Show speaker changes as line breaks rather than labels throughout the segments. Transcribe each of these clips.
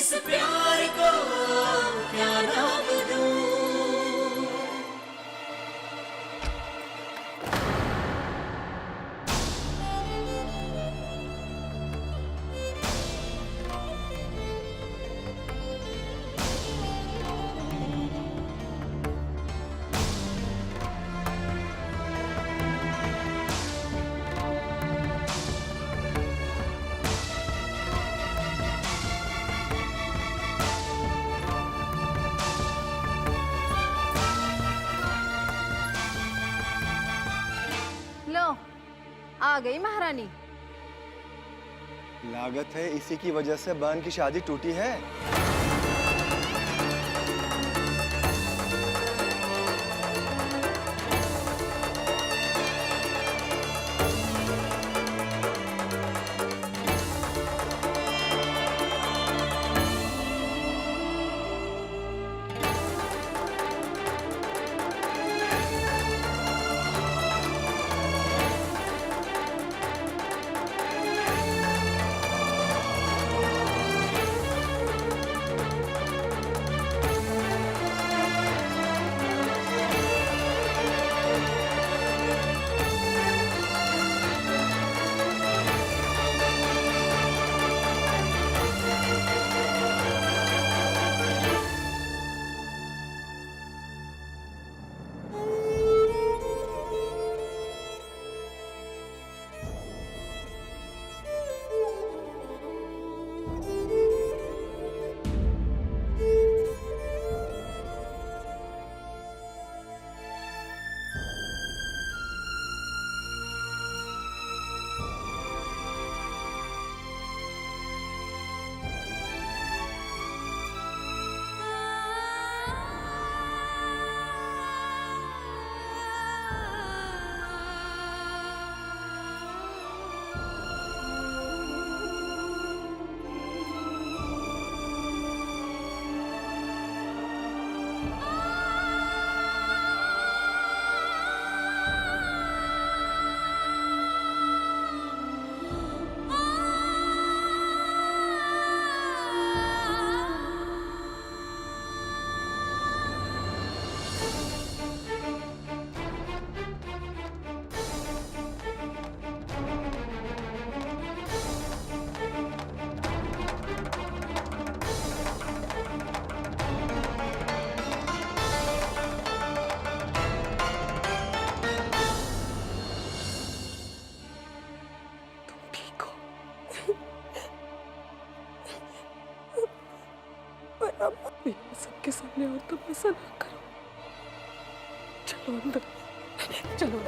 इस प्यार को क्या नाम दूं।
लो आ गई महारानी।
लागत है इसी की वजह से बहन की शादी टूटी है।
सबके सामने और तुम ऐसा ना करो। चलो अंदर, चलो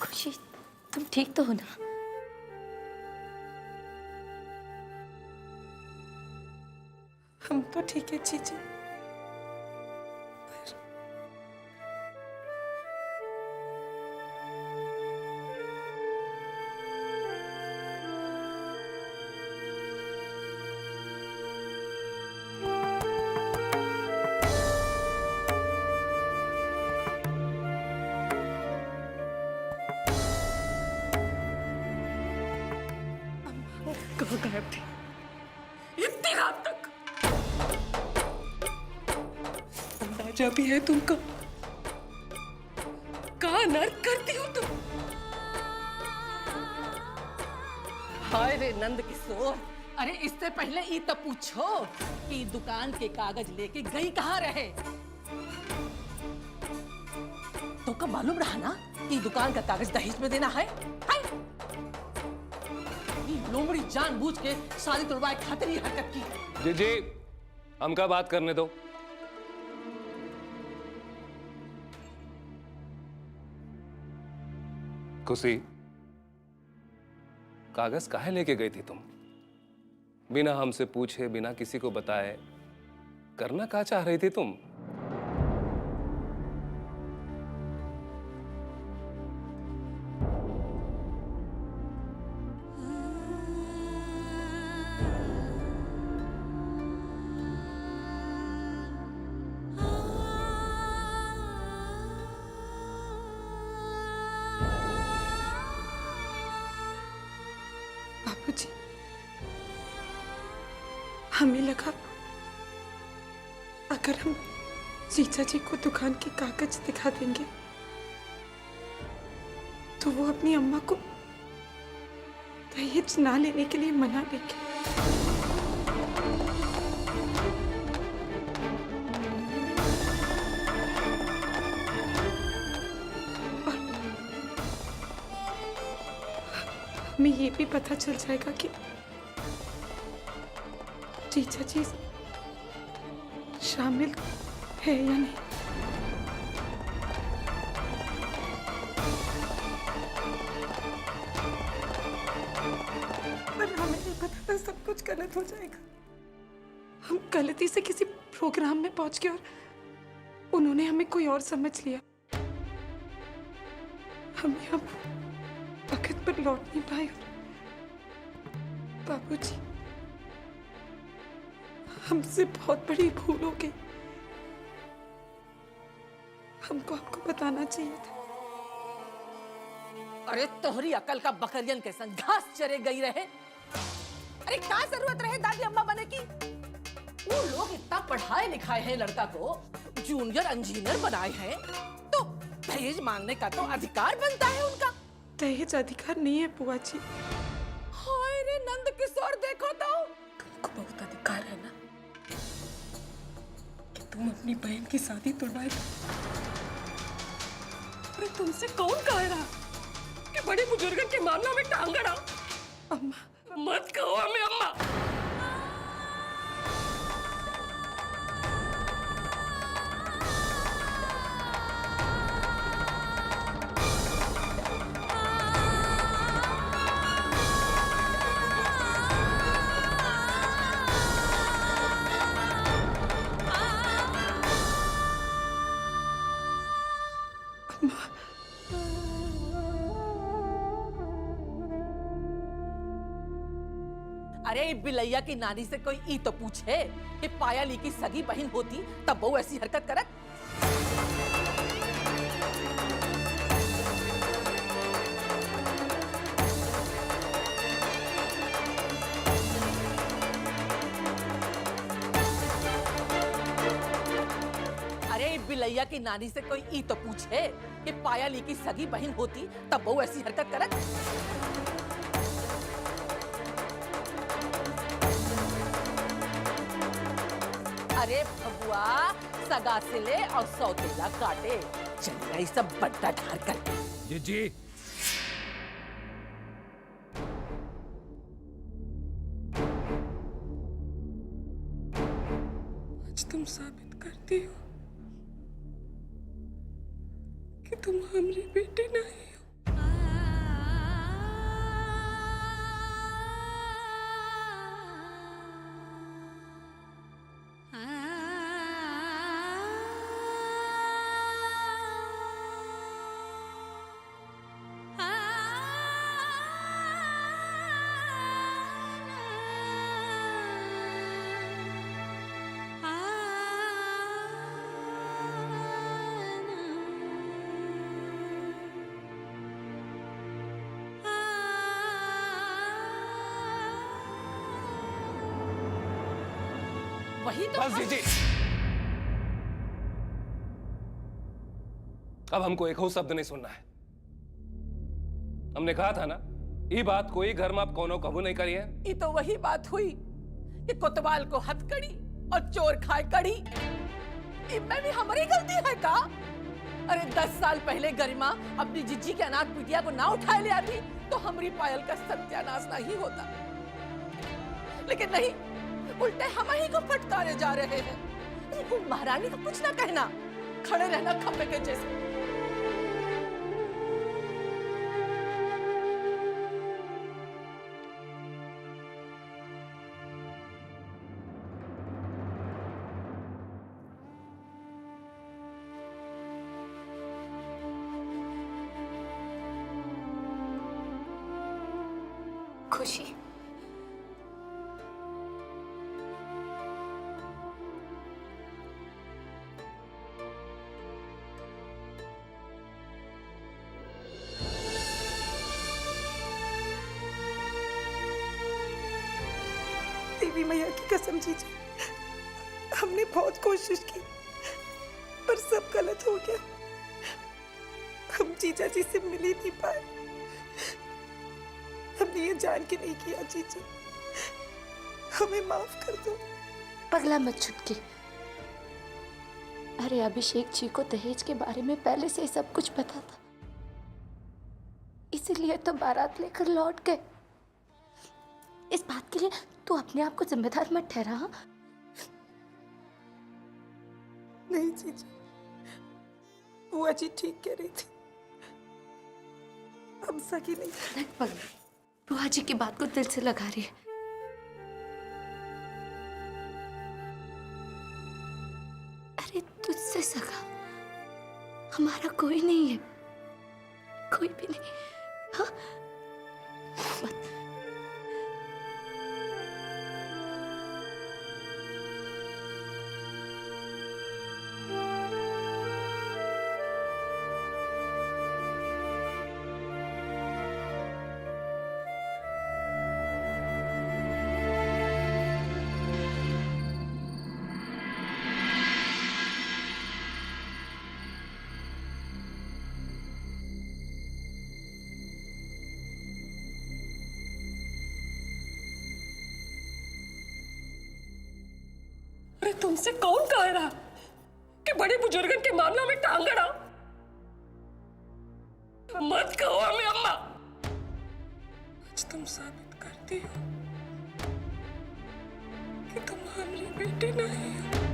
खुशी, तुम ठीक तो हो ना?
हम तो ठीक है जीजी। कहाँ गायब थी इतनी रात तक? अंदाजा भी है तुमको? कहाँ नर्क करती हो तुम?
हाय रे नंद किशोर, अरे इससे पहले ई तो पूछो कि दुकान के कागज लेके गई कहाँ रहे। तो कब मालूम रहा ना कि दुकान का कागज दहेज में देना है? लोमड़ी जानबूझ के शादी तोड़वाए खातिर ये हरकत की।
जी जी, हमका बात करने दो। खुशी, कागज काहे लेके गई थी तुम? बिना हमसे पूछे, बिना किसी को बताए करना क्या चाह रही थी तुम?
हमें लगा अगर हम जीजा जी को दुकान के कागज दिखा देंगे तो वो अपनी अम्मा को दहेज ना लेने के लिए मना देंगे। और हमें ये भी पता चल जाएगा कि जीजा जी शामिल है या नहीं। पर हमें नहीं पता था सब कुछ गलत हो जाएगा। हम गलती से किसी प्रोग्राम में पहुंच गए और उन्होंने हमें कोई और समझ लिया। हमें अब वक्त पर लौट नहीं पाए। बाबूजी, हमसे बहुत बड़ी भूल हो गई। हमको आपको बताना चाहिए था।
अरे तोहरी अकल का बकरियन के संग घास चरे गई रहे। अरे क्या जरूरत रहे दादी अम्मा बने की? वो लोग इतना पढ़ाए लिखाए हैं, लड़का को जूनियर इंजीनियर बनाए हैं, तो दहेज मांगने का तो अधिकार बनता है उनका।
दहेज अधिकार नहीं है बुआ जी।
हाय रे नंद किशोर, देखो तो
तुमको बहुत अधिकार है ना कि तुम अपनी बहन की शादी तोड़वाए।
अरे तुमसे कौन कह रहा कि बड़े बुजुर्गन के मामला में टांग अड़ाओ?
अम्मा,
मत कहो हमें अम्मा। अरे बिलैया की नानी से कोई ई तो पूछे कि पायली की सगी बहन होती तब वो ऐसी हरकत करत। अरे बिलैया की नानी से कोई ई तो पूछे कि पायली की सगी बहन होती तब वो ऐसी हरकत करत। अरे भगुआ, सगा सिले और सौतेला काटे, चलिए ये सब बट्टा ढार कर।
जी
आज तुम साबित करती हो कि तुम हमारी बेटी नहीं हो।
वही तो
बस दीजिए। अब हमको एक हो शब्द नहीं सुनना है। हमने कहा था ना, ये बात कोई घर में आप कोनो कबू नहीं करिए।
ये तो वही बात हुई कि कोतवाल को हथकड़ी और चोर खाए कड़ी। इनमें भी हमारी गलती है का? अरे 10 साल पहले गरिमा अपनी जिज्जी के अनाथ बिटिया को ना उठाए ले आती तो हमारी पायल का सत्यानाश नहीं होता। लेकिन नहीं, उल्टे हम ही को फटकारे जा रहे हैं। वो महारानी को कुछ ना कहना, खड़े रहना खंबे के जैसे।
खुशी,
देवी मैया की कसम जीजा, हमने बहुत कोशिश की पर सब गलत हो गया। हम जीजा जी से मिल ही नहीं पाए। हमने ये जान के नहीं किया जीजा, हमें माफ कर दो।
पगला मत छुटकी। अरे अभिषेक जी को दहेज के बारे में पहले से ही सब कुछ पता था, इसीलिए तो बारात लेकर लौट गए। इस बात के लिए तू अपने आप को जिम्मेदार मत ठहरा। हाँ?
नहीं जीजा, बुआ जी ठीक कह रही थी, हम सगी नहीं।
नहीं पगला, बुआ जी की बात को दिल से लगा रही है। अरे तुझसे सगा हमारा कोई नहीं है, कोई भी नहीं। हाँ? मत।
अरे तुमसे कौन कह रहा कि बड़े बुजुर्गन के मामलों में टांग अड़ाओ? मत कहो हमें अम्मा। आज तुम साबित करती हो कि तुम हमारी बेटी नहीं हो।